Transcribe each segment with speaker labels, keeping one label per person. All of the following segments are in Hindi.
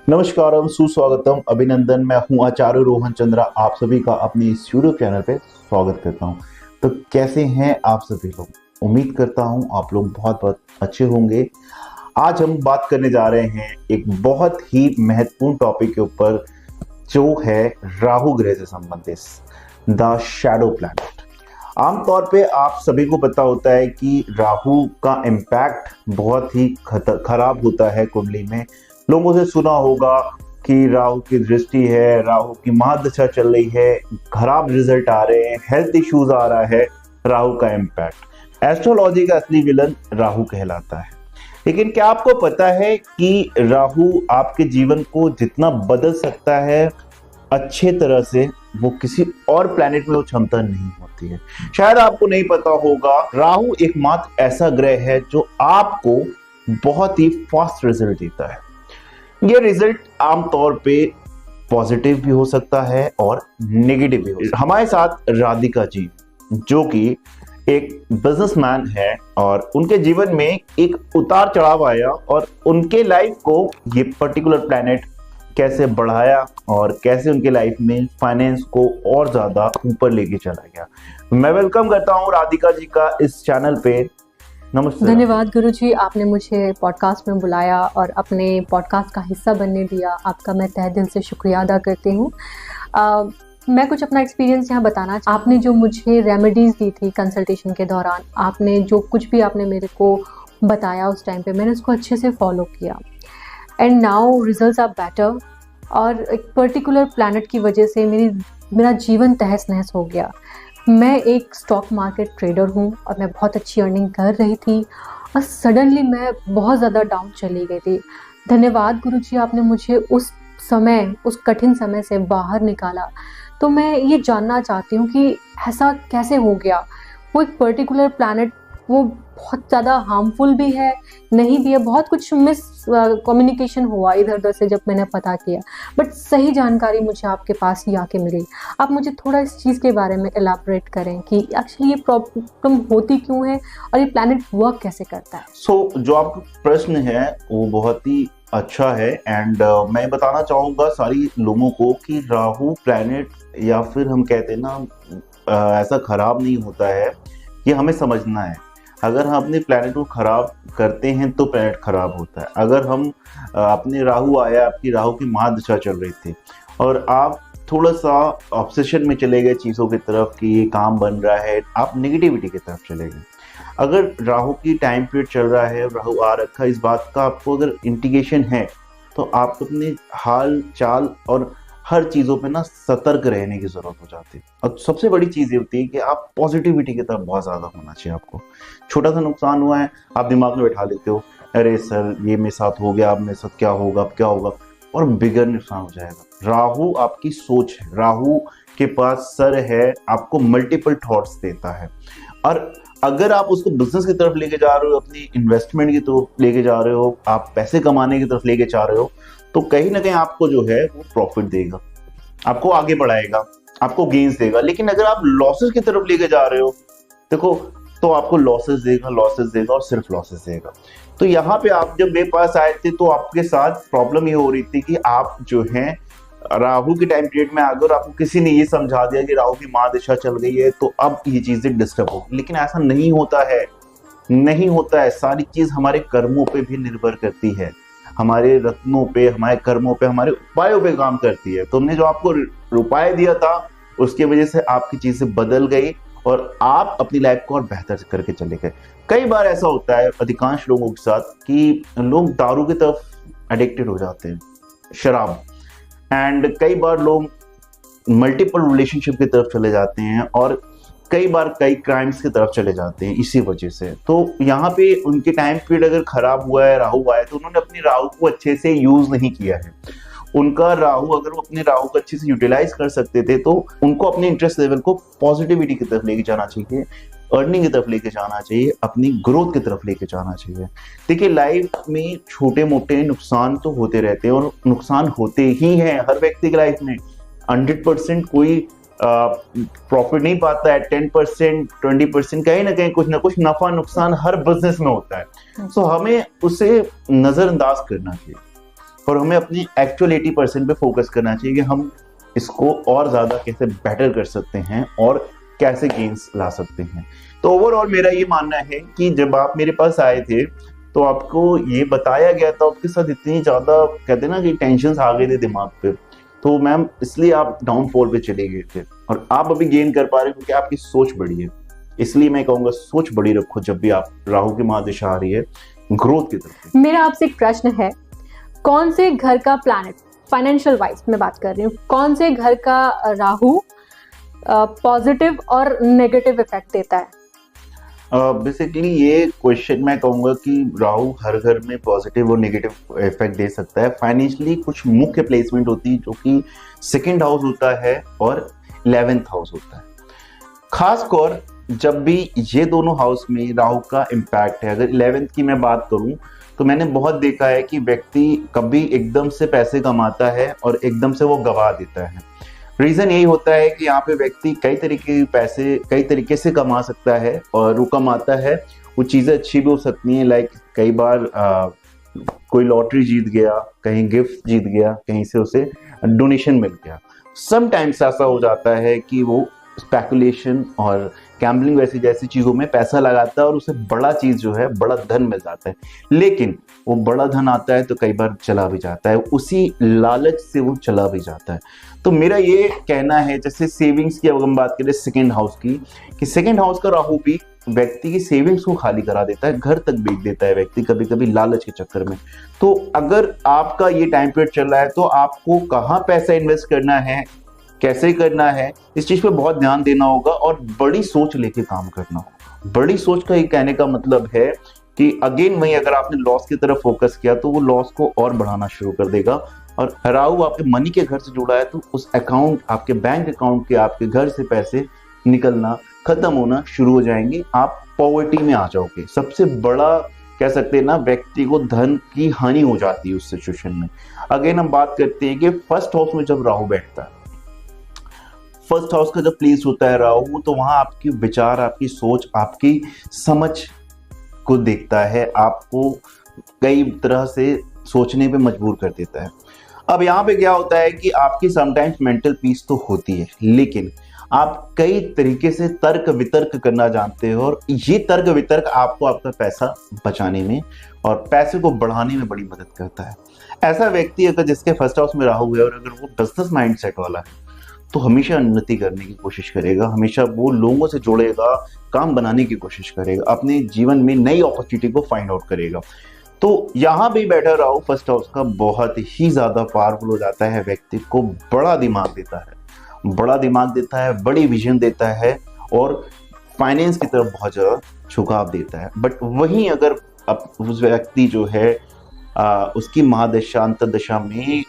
Speaker 1: नमस्कारम, सुस्वागतम, अभिनंदन। मैं हूं आचार्य रोहन चंद्रा। आप सभी का अपने इस यूट्यूब चैनल पे स्वागत करता हूं। तो कैसे हैं आप सभी लोग? उम्मीद करता हूं आप लोग बहुत बहुत अच्छे होंगे। आज हम बात करने जा रहे हैं एक बहुत ही महत्वपूर्ण टॉपिक के ऊपर, जो है राहु ग्रह से संबंधित द शैडो प्लैनेट। आमतौर पे आप सभी को पता होता है कि राहु का इम्पैक्ट बहुत ही खराब होता है कुंडली में। लोगों से सुना होगा कि राहु की दृष्टि है, राहु की महादशा चल रही है, खराब रिजल्ट आ रहे हैं, हेल्थ इश्यूज आ रहा है। राहु का इम्पैक्ट, एस्ट्रोलॉजी का असली विलन राहु कहलाता है। लेकिन क्या आपको पता है कि राहु आपके जीवन को जितना बदल सकता है अच्छे तरह से, वो किसी और प्लैनेट में वो क्षमता नहीं होती है। शायद आपको नहीं पता होगा, राहु एकमात्र ऐसा ग्रह है जो आपको बहुत ही फास्ट रिजल्ट देता है। ये रिजल्ट आमतौर पे पॉजिटिव भी हो सकता है और नेगेटिव भी हो सकता है। हमारे साथ राधिका जी, जो कि एक बिजनेसमैन है, और उनके जीवन में एक उतार चढ़ाव आया और उनके लाइफ को ये पर्टिकुलर प्लैनेट कैसे बढ़ाया और कैसे उनके लाइफ में फाइनेंस को और ज्यादा ऊपर लेके चला गया। मैं वेलकम करता हूँ राधिका जी का इस चैनल पे। नमस्ते।
Speaker 2: धन्यवाद गुरुजी, आपने मुझे पॉडकास्ट में बुलाया और अपने पॉडकास्ट का हिस्सा बनने दिया। आपका मैं तहे दिल से शुक्रिया अदा करती हूँ। मैं कुछ अपना एक्सपीरियंस यहाँ बताना। आपने जो मुझे रेमेडीज़ दी थी कंसल्टेशन के दौरान, आपने जो कुछ भी आपने मेरे को बताया उस टाइम पे, मैंने उसको अच्छे से फॉलो किया and now results are better. और एक पर्टिकुलर प्लैनेट की वजह से मेरा जीवन तहस नहस हो गया। मैं एक स्टॉक मार्केट ट्रेडर हूँ और मैं बहुत अच्छी अर्निंग कर रही थी और सडनली मैं बहुत ज़्यादा डाउन चली गई थी। धन्यवाद गुरुजी, आपने मुझे उस समय, उस कठिन समय से बाहर निकाला। तो मैं ये जानना चाहती हूँ कि ऐसा कैसे हो गया। वो एक पर्टिकुलर प्लैनेट, वो बहुत ज़्यादा हार्मफुल भी है, नहीं भी है। बहुत कुछ मिस कम्युनिकेशन हुआ इधर उधर से जब मैंने पता किया, बट सही जानकारी मुझे आपके पास ही आके मिली। आप मुझे थोड़ा इस चीज़ के बारे में एलाबोरेट करें कि एक्चुअली ये प्रॉब्लम होती क्यों है और ये प्लैनेट वर्क कैसे करता है।
Speaker 1: जो आपका प्रश्न है वो बहुत ही अच्छा है। एंड मैं बताना चाहूँगा सारी लोगों को कि राहु प्लैनेट, या फिर हम कहते हैं ना, ऐसा खराब नहीं होता है। ये हमें समझना है। अगर हम अपने प्लैनेट को खराब करते हैं तो प्लैनेट खराब होता है। अगर हम अपने राहु आया, आपकी राहु की महादशा चल रही थी और आप थोड़ा सा ऑब्सेशन में चले गए चीज़ों की तरफ कि ये काम बन रहा है, आप नेगेटिविटी की तरफ चले गए। अगर राहु की टाइम पीरियड चल रहा है, राहु आ रखा है, इस बात का आपको अगर इंडिकेशन है, तो आप अपने हाल चाल और हर चीज़ों पे ना सतर्क रहने की ज़रूरत हो जाती है। और सबसे बड़ी चीज़ ये होती है कि आप पॉजिटिविटी की तरफ बहुत ज़्यादा होना चाहिए। आपको छोटा सा नुकसान हुआ है, आप दिमाग में बैठा लेते हो, अरे सर ये मेरे साथ हो गया, अब मेरे साथ क्या होगा, अब क्या होगा, और बिगर नुकसान हो जाएगा। राहु आपकी सोच है, राहु के पास सर है, आपको मल्टीपल थॉट्स देता है। और अगर आप उसको बिजनेस की तरफ लेके जा रहे हो, अपनी इन्वेस्टमेंट की तरफ लेके जा रहे हो, आप पैसे कमाने की तरफ लेके जा रहे हो, तो कहीं ना कहीं आपको जो है वो प्रॉफिट देगा, आपको आगे बढ़ाएगा, आपको गेन्स देगा। लेकिन अगर आप लॉसेस की तरफ लेके जा रहे हो, देखो, तो आपको लॉसेस देगा और सिर्फ लॉसेस देगा। तो यहाँ पे आप जब मेरे पास आए थे तो आपके साथ प्रॉब्लम ये हो रही थी कि आप जो है राहु के टाइम पीरियड में आ गए और आपको किसी ने ये समझा दिया कि राहु की महादशा चल गई है तो अब ये चीजें डिस्टर्ब होगी। लेकिन ऐसा नहीं होता है, नहीं होता है। सारी चीज हमारे कर्मों पे भी निर्भर करती है, हमारे रत्नों पे, हमारे कर्मों पे, हमारे उपायों पे काम करती है। तुमने जो आपको उपाय दिया था उसकी वजह से आपकी चीजें बदल गई और आप अपनी लाइफ को और बेहतर करके चले गए। कई बार ऐसा होता है अधिकांश लोगों के साथ कि लोग दारू की तरफ एडिक्टेड हो जाते हैं, शराब, एंड कई बार लोग मल्टीपल रिलेशनशिप की तरफ चले जाते हैं और कई बार कई क्राइम्स की तरफ चले जाते हैं इसी वजह से। तो यहाँ पे उनके टाइम पीरियड अगर खराब हुआ है, राहु आया, तो उन्होंने अपनी राहु को अच्छे से यूज नहीं किया है। उनका राहु, अगर वो अपने राहु को अच्छे से यूटिलाइज कर सकते थे तो उनको अपने इंटरेस्ट लेवल को पॉजिटिविटी की तरफ लेके जाना चाहिए, अर्निंग की तरफ लेके जाना चाहिए, अपनी ग्रोथ की तरफ लेके जाना चाहिए। देखिए, लाइफ में छोटे मोटे नुकसान तो होते रहते हैं और नुकसान होते ही हैं हर व्यक्ति की लाइफ में। 100% कोई प्रॉफिट नहीं पाता है। 10%, 20% कहीं ना कुछ नफा नुकसान हर बिजनेस में होता है। तो हमें उसे नजरअंदाज करना चाहिए। और हमें अपनी एक्चुअल 80% पे फोकस करना चाहिए कि हम इसको और ज़्यादा कैसे बेटर कर सकते हैं और कैसे गेन्स ला सकते हैं। तो ओवरऑल मेरा ये मानना है कि जब आप मेरे पास आए थे तो आपको ये बताया गया था, आपके साथ इतनी ज़्यादा कहते हैं ना कि टेंशन आ गए थे दिमाग पे, तो मैम इसलिए आप डाउनफॉल पे चले गए थे और आप अभी गेन कर पा रहे हो क्योंकि आपकी सोच बड़ी है। इसलिए मैं कहूँगा सोच बड़ी रखो जब भी आप राहु की महादशा आ रही है ग्रोथ की तरफ।
Speaker 2: मेरा आपसे एक प्रश्न है, कौन से घर का प्लैनेट, फाइनेंशियल वाइज मैं बात कर रही हूँ, कौन से घर का राहु पॉजिटिव और नेगेटिव इफेक्ट देता है?
Speaker 1: बेसिकली ये क्वेश्चन मैं कहूँगा कि राहु हर घर में पॉजिटिव और नेगेटिव इफेक्ट दे सकता है। फाइनेंशियली कुछ मुख्य प्लेसमेंट होती है जो कि सेकंड हाउस होता है और 11th हाउस होता है। खासकर जब भी ये दोनों हाउस में राहु का इम्पैक्ट है, अगर 11th की मैं बात करूं तो मैंने बहुत देखा है कि व्यक्ति कभी एकदम से पैसे कमाता है और एकदम से वो गवा देता है। रीजन यही होता है कि यहाँ पे व्यक्ति कई तरीके के पैसे कई तरीके से कमा सकता है और वो कमाता है, वो चीज़ें अच्छी भी हो सकती हैं। लाइक कई बार कोई लॉटरी जीत गया, कहीं गिफ्ट जीत गया, कहीं से उसे डोनेशन मिल गया। समटाइम्स ऐसा हो जाता है कि वो स्पेकुलेशन और गैम्बलिंग वैसी जैसी चीज़ों में पैसा लगाता है और उसे बड़ा चीज़ जो है, बड़ा धन मिल जाता है। लेकिन वो बड़ा धन आता है तो कई बार चला भी जाता है, उसी लालच से वो चला भी जाता है। तो मेरा ये कहना है, जैसे सेविंग्स की अगर हम बात करें सेकंड हाउस की, कि सेकंड हाउस का राहु भी व्यक्ति की सेविंग्स को खाली करा देता है, घर तक बेच देता है व्यक्ति कभी कभी लालच के चक्कर में। तो अगर आपका ये टाइम पीरियड चल रहा है तो आपको कहाँ पैसा इन्वेस्ट करना है, कैसे करना है, इस चीज पे बहुत ध्यान देना होगा और बड़ी सोच लेके काम करना होगा। बड़ी सोच का ये कहने का मतलब है कि अगेन वही, अगर आपने लॉस की तरफ फोकस किया तो वो लॉस को और बढ़ाना शुरू कर देगा। और राहु आपके मनी के घर से जुड़ा है तो उस अकाउंट, आपके बैंक अकाउंट के, आपके घर से पैसे निकलना, खत्म होना शुरू हो जाएंगे, आप पॉवर्टी में आ जाओगे। सबसे बड़ा कह सकते हैं ना, व्यक्ति को धन की हानि हो जाती है उस सिचुएशन में। अगेन हम बात करते हैं कि फर्स्ट हाउस में जब राहु बैठता है, फर्स्ट हाउस का जब प्लेस होता है राहु, तो वहां आपकी विचार, आपकी सोच, आपकी समझ को देखता है, आपको कई तरह से सोचने पे मजबूर कर देता है। अब यहाँ पे क्या होता है कि आपकी समटाइम्स मेंटल पीस तो होती है, लेकिन आप कई तरीके से तर्क वितर्क करना जानते हो और ये तर्क वितर्क आपको आपका पैसा बचाने में और पैसे को बढ़ाने में बड़ी मदद करता है। ऐसा व्यक्ति अगर जिसके फर्स्ट हाउस में राहु है और अगर वो बिजनेस माइंडसेट वाला है तो हमेशा उन्नति करने की कोशिश करेगा, हमेशा वो लोगों से जुड़ेगा, काम बनाने की कोशिश करेगा, अपने जीवन में नई अपॉर्चुनिटी को फाइंड आउट करेगा। तो यहाँ भी बैठा राहु फर्स्ट हाउस का बहुत ही ज्यादा पावरफुल हो जाता है, व्यक्ति को बड़ा दिमाग देता है, बड़ा दिमाग देता है, बड़ी विजन देता है और फाइनेंस की तरफ बहुत ज्यादा झुकाव देता है। बट वहीं अगर अब उस व्यक्ति जो है उसकी महादशा अंतर्दशा में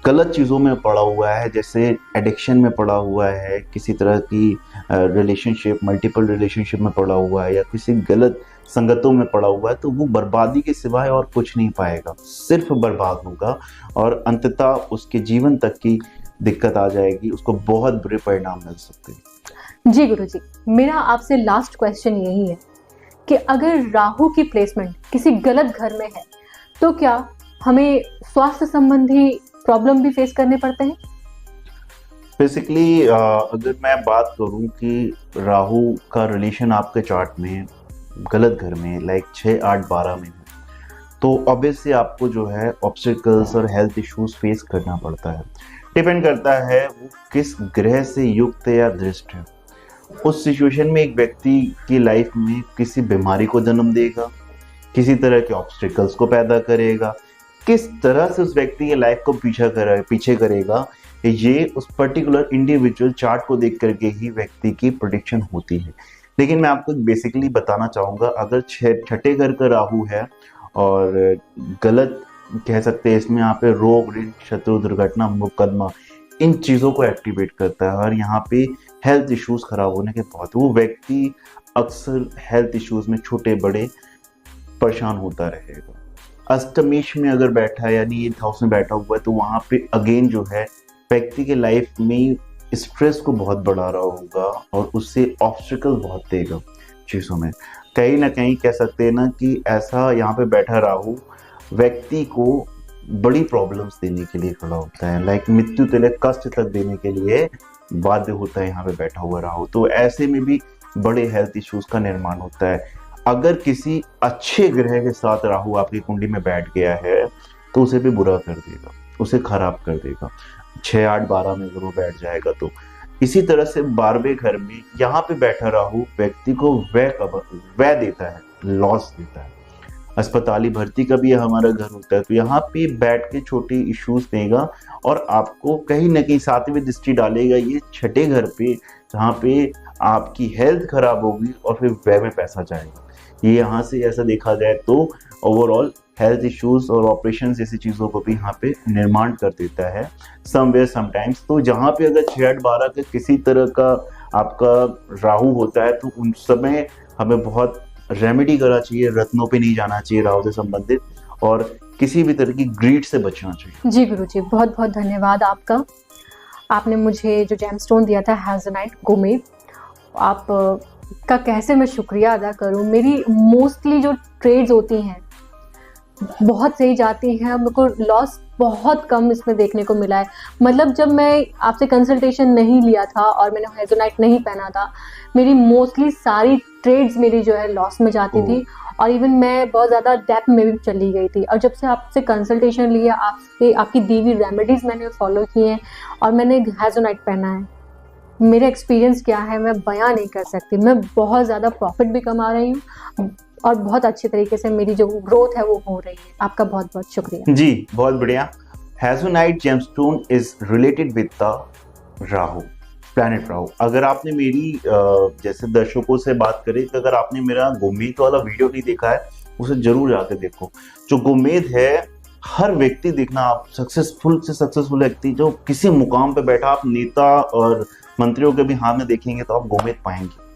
Speaker 1: गलत चीज़ों में पड़ा हुआ है, जैसे एडिक्शन में पड़ा हुआ है, किसी तरह की रिलेशनशिप, मल्टीपल रिलेशनशिप में पड़ा हुआ है या किसी गलत संगतों में पड़ा हुआ है, तो वो बर्बादी के सिवाय और कुछ नहीं पाएगा, सिर्फ बर्बाद होगा और अंततः उसके जीवन तक की दिक्कत आ जाएगी, उसको बहुत बुरे परिणाम मिल सकते हैं।
Speaker 2: जी गुरुजी, मेरा आपसे लास्ट क्वेश्चन यही है कि अगर राहु की प्लेसमेंट किसी गलत घर में है तो क्या हमें स्वास्थ्य संबंधी प्रॉब्लम भी फेस करने पड़ते हैं?
Speaker 1: बेसिकली अगर मैं बात करूं कि राहु का रिलेशन आपके चार्ट में गलत घर में लाइक 6, 8, 12 में है, तो ऑब्वियसली आपको जो है ऑब्स्टिकल्स और हेल्थ इश्यूज फेस करना पड़ता है। डिपेंड करता है वो किस ग्रह से युक्त या दृष्ट है। उस सिचुएशन में एक व्यक्ति की लाइफ में किसी बीमारी को जन्म देगा, किसी तरह के ऑब्स्टिकल्स को पैदा करेगा, किस तरह से उस व्यक्ति की लाइफ को पीछे करेगा, ये उस पर्टिकुलर इंडिविजुअल चार्ट को देख करके ही व्यक्ति की प्रेडिक्शन होती है। लेकिन मैं आपको बेसिकली बताना चाहूँगा, अगर छठे घर का राहु है और गलत कह सकते हैं इसमें यहाँ पे रोग, ऋण, शत्रु, दुर्घटना, मुकदमा, इन चीज़ों को एक्टिवेट करता है और यहाँ पे हेल्थ इश्यूज खराब होने के बाद वो व्यक्ति अक्सर हेल्थ इश्यूज में छोटे बड़े परेशान होता रहेगा। अष्टमेश में अगर बैठा है यानी 8th हाउस में बैठा हुआ है तो वहाँ पे अगेन जो है व्यक्ति के लाइफ में स्ट्रेस को बहुत बढ़ा रहा होगा और उससे ऑब्स्टिकल बहुत देगा चीज़ों में। कहीं ना कहीं कह सकते हैं ना कि ऐसा यहाँ पे बैठा राहु व्यक्ति को बड़ी प्रॉब्लम्स देने के लिए खड़ा होता है, लाइक मृत्यु तक, कष्ट तक देने के लिए बाध्य होता है यहाँ पे बैठा हुआ राहु। तो ऐसे में भी बड़े हेल्थ इश्यूज का निर्माण होता है। अगर किसी अच्छे ग्रह के साथ राहु आपकी कुंडली में बैठ गया है तो उसे भी बुरा कर देगा, उसे खराब कर देगा। 6, 8, 12 में अगर वो बैठ जाएगा तो इसी तरह से 12वें घर में यहाँ पे बैठा राहु व्यक्ति को व्यय देता है, लॉस देता है। अस्पताली भर्ती का भी हमारा घर होता है, तो यहाँ पे बैठ के छोटे इश्यूज देगा और आपको कहीं ना कहीं 7वीं दृष्टि डालेगा ये 6ठे घर पे, जहाँ पे आपकी हेल्थ खराब होगी और फिर व्यय में पैसा जाएगा। ये यहाँ से ऐसा देखा जाए तो ओवरऑल हेल्थ इश्यूज और ऑपरेशन जैसी चीज़ों को भी यहाँ पे निर्माण कर देता है समवेयर समटाइम्स। तो जहाँ पे अगर 6, 8, 12 का किसी तरह का आपका राहु होता है तो उन समय हमें बहुत रेमेडी करना चाहिए, रत्नों पे नहीं जाना चाहिए राहु से संबंधित, और किसी भी तरह की ग्रीड से बचना चाहिए।
Speaker 2: जी गुरुजी, बहुत बहुत धन्यवाद आपका। आपने मुझे जो जेमस्टोन दिया था हेज़नाइट गोमेद, आप का कैसे मैं शुक्रिया अदा करूं। मेरी मोस्टली जो ट्रेड्स होती हैं बहुत सही जाती हैं, मेरे को लॉस बहुत कम इसमें देखने को मिला है। मतलब जब मैं आपसे कंसल्टेशन नहीं लिया था और मैंने हेज़नाइट नहीं पहना था, मेरी मोस्टली सारी ट्रेड्स मेरी जो है लॉस में जाती थी और इवन मैं बहुत ज़्यादा डेप्थ में भी चली गई थी। और जब से आपसे कंसल्टेशन लिया, आपसे आपकी दी हुई रेमेडीज़ मैंने फॉलो की हैं और मैंने हेज़नाइट पहना है, मेरा एक्सपीरियंस क्या है मैं बयां नहीं कर सकती। मैं बहुत ज़्यादा प्रॉफिट भी कमा रही हूँ और बहुत अच्छे तरीके से मेरी जो ग्रोथ है वो हो रही है। आपका बहुत बहुत शुक्रिया
Speaker 1: जी, बहुत बढ़िया। Hessonite gemstone is related with the Rahu, planet Rahu. अगर आपने मेरी जैसे दर्शकों से बात करें तो अगर आपने मेरा गोमेद वाला वीडियो नहीं देखा है उसे जरूर जाकर देखो। जो गोमेद है, हर व्यक्ति देखना, आप सक्सेसफुल से सक्सेसफुल व्यक्ति जो किसी मुकाम पे बैठा, आप नेता और मंत्रियों के भी हाथ में देखेंगे तो आप गोमेद पाएंगे।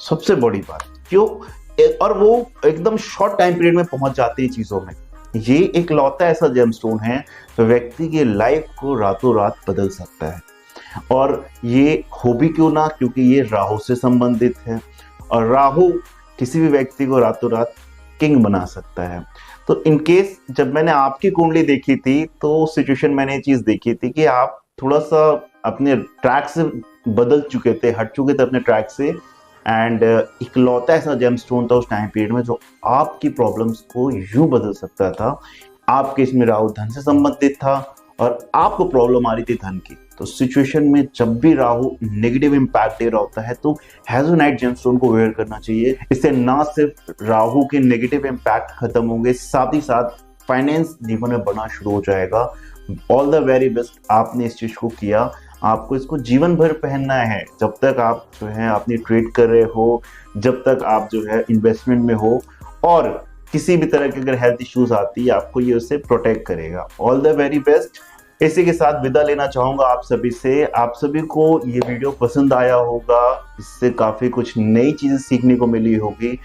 Speaker 1: सबसे बड़ी बात क्यों, और वो एकदम शॉर्ट टाइम पीरियड में पहुंच जाते हैं चीजों में। ये एक लौता ऐसा जेमस्टोन है तो व्यक्ति की लाइफ को रातों रात बदल सकता है। और ये हो भी क्यों ना, क्योंकि ये राहु से संबंधित है और राहु किसी भी व्यक्ति को रातों रात किंग बना सकता है। तो इनकेस जब मैंने आपकी कुंडली देखी थी तो उस सिचुएशन मैंने ये चीज देखी थी कि आप थोड़ा सा अपने ट्रैक से बदल चुके थे, हट चुके थे अपने ट्रैक से, एंड इकलौता ऐसा जेमस्टोन था उस टाइम पीरियड में जो आपकी प्रॉब्लम्स को यूं बदल सकता था। आपके इसमें राहु धन से संबंधित था और आपको प्रॉब्लम आ रही थी धन की। तो सिचुएशन में जब भी राहु नेगेटिव इम्पैक्ट दे रहा होता है तो हेज़नाइट जेमस्टोन को वेयर करना चाहिए। इससे ना सिर्फ राहु के नेगेटिव इम्पैक्ट खत्म होंगे, साथ ही साथ फाइनेंस जीवन में बढ़ना शुरू हो जाएगा। ऑल द वेरी बेस्ट, आपने इस चीज को किया, आपको इसको जीवन भर पहनना है। जब तक आप जो है अपनी ट्रेड कर रहे हो, जब तक आप जो है इन्वेस्टमेंट में हो, और किसी भी तरह की अगर हेल्थ इश्यूज आती है आपको ये उससे प्रोटेक्ट करेगा। All the very best. इसी के साथ विदा लेना चाहूंगा आप सभी से। आप सभी को ये वीडियो पसंद आया होगा, इससे काफी कुछ नई चीजें सीखने को मिली होगी।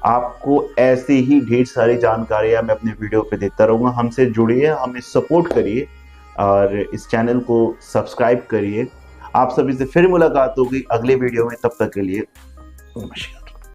Speaker 1: आपको ऐसे ही ढेर सारी जानकारियां मैं अपने वीडियो पे देता रहूंगा। हमसे जुड़िए, हमें सपोर्ट करिए और इस चैनल को सब्सक्राइब करिए। आप सभी से फिर मुलाकात होगी अगले वीडियो में, तब तक के लिए नमस्कार।